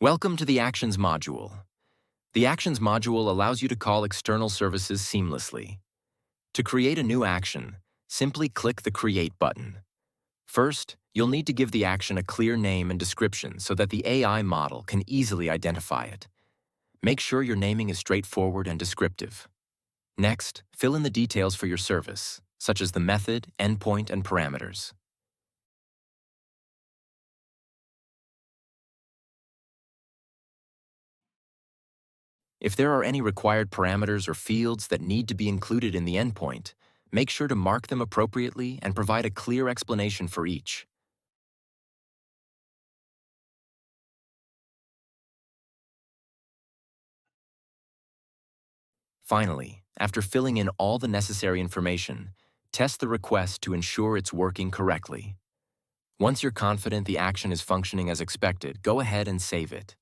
Welcome to the Actions module. The Actions module allows you to call external services seamlessly. To create a new action, simply click the Create button. First, you'll need to give the action a clear name and description so that the AI model can easily identify it. Make sure your naming is straightforward and descriptive. Next, fill in the details for your service, such as the method, endpoint, and parameters. If there are any required parameters or fields that need to be included in the endpoint, make sure to mark them appropriately and provide a clear explanation for each. Finally, after filling in all the necessary information, test the request to ensure it's working correctly. Once you're confident the action is functioning as expected, go ahead and save it.